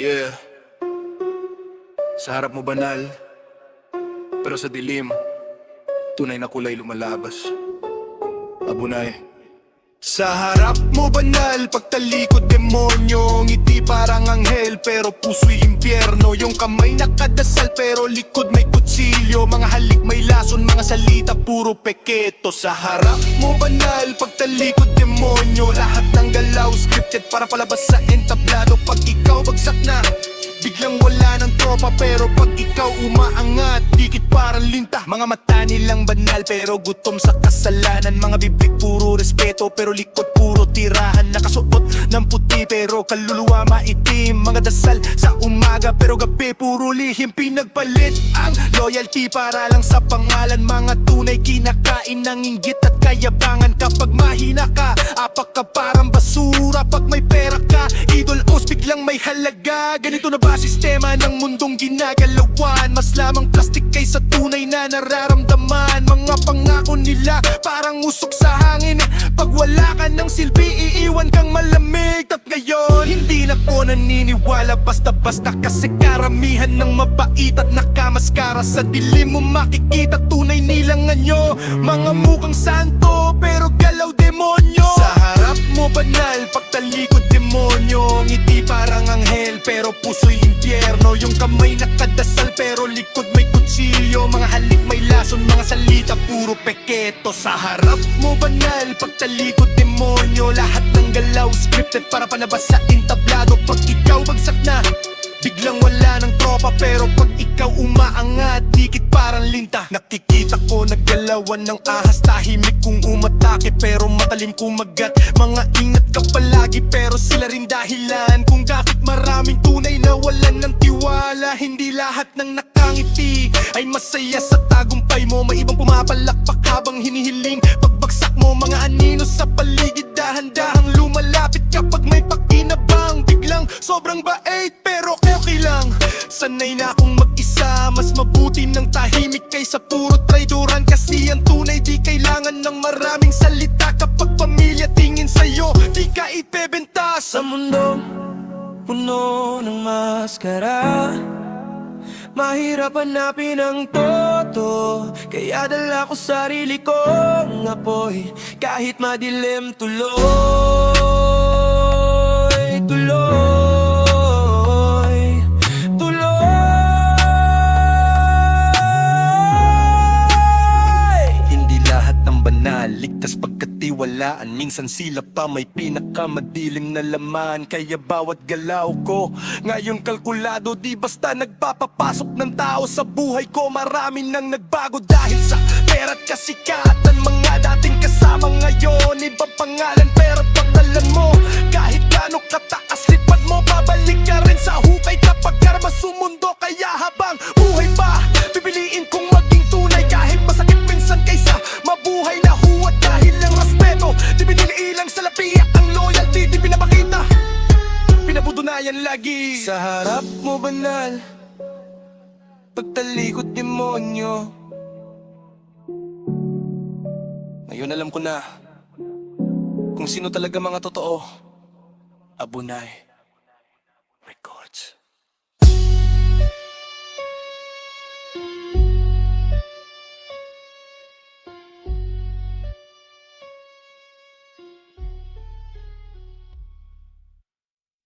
Yeah, sa harap mo banal, pero sa dilim, tunay na kulay lumalabas. Abunay. Sa harap mo banal, pagtalikod demonyo. Ngiti parang anghel, pero puso'y impyerno. Yung kamay nakadasal, pero likod may kutsilyo. Mga halik may lason, mga salita puro peketo. Sa harap mo banal, pagtalikod demonyo. Lahat ng galaw scripted para palabas sa entablado. Pag ikaw bagsak na, biglang wala ng tropa. Pero pag ikaw umaangat, dikit parang linta. Mga mata nilang banal pero gutom sa kasalanan. Mga bibig puro respeto pero likod puro tirahan. Nakasuot ng puti pero kaluluwa maitim. Mga dasal sa umaga pero gabi puro lihim. Pinagpalit ang loyalty para lang sa pangalan. Mga tunay kinakain ng inggit at kayabangan. Kapag mahina ka, apak ka parang basura. Pag may pera ka, idol os biglang may halaga. Ganito na ba sistema ng mundong ginagalawan? Mas lamang plastic kaysa tunay na nararamdaman. Mga pangako nila parang usok sa hangin. Pag wala ka ng silbi, iiwan kang malamig. At ngayon, hindi na ko naniniwala basta-basta. Kasi karamihan ng mabait at nakamaskara. Sa dilim mo makikita tunay nilang anyo. Mga mukhang santo pero galaw demonyo. Sa harap mo banal, pagtalikod demonyo. Ngiti parang anghel pero puso'y impyerno. Yung kamay nakadasal pero likod may kutsilyo. Mga halik may lason, mga salita puro peketo. Sa harap mo banal, pagtalikod demonyo. Lahat ng galaw scripted para palabas sa entablado. Pag ikaw bagsak na, biglang wala ng tropa. Pero pag ikaw umaangat, dikit parang linta. Nakikita ko naggalawan ng ahas. Tahimik kung umatake pero matalim kumagat. Mga ingat ka palagi pero sila rin dahilan kung bakit maraming tunay na walan ng tiwala. Hindi lahat ng nakangiti ay masaya sa tagumpay mo. May ibang pumapalakpak habang hinihiling pagbagsak mo. Mga anino sa paligid dahan-dahang lumalapit. Kapag may pakinabang, biglang sobrang bait pero okay lang. Sanay na akong mag-isa, mas mabuti ng tahimik kaysa puro traidoran. Kasi ang tunay di kailangan ng maraming salita. Kapag pamilya tingin sa'yo, di ka ipebenta. Sa mundong puno ng maskara, mahirap hanapin ang totoo. Kaya dala ko sarili kong apoy. Kahit madilim tuloy, tuloy, tuloy. Hindi lahat ng banal ligtas pagkatiwalaan. Minsan sila pa may pinakamadilim na laman. Kaya bawat galaw ko ngayon kalkulado. Di basta nagpapapasok ng tao sa buhay ko. Marami nang nagbago dahil sa pera at kasikatan. Mga dating kasama ngayon ibang pangalan. Pero pagdalan mo kahit gaano kataas lipad mo, babalik ka rin sa hukay kapag karma sumundo. Kaya habang buhay pa, pipiliin kong maging tunay. Kahit masakit minsan kaysa mabuhay na huwad. Dahil ang respeto di biniliilang sa lapiak. Ang loyalty di pinapakita, pinabutunayan lagi. Sa harap mo banal, pagtalikod demonyo. Ngayon alam ko na kung sino talaga mga totoo. Abunay.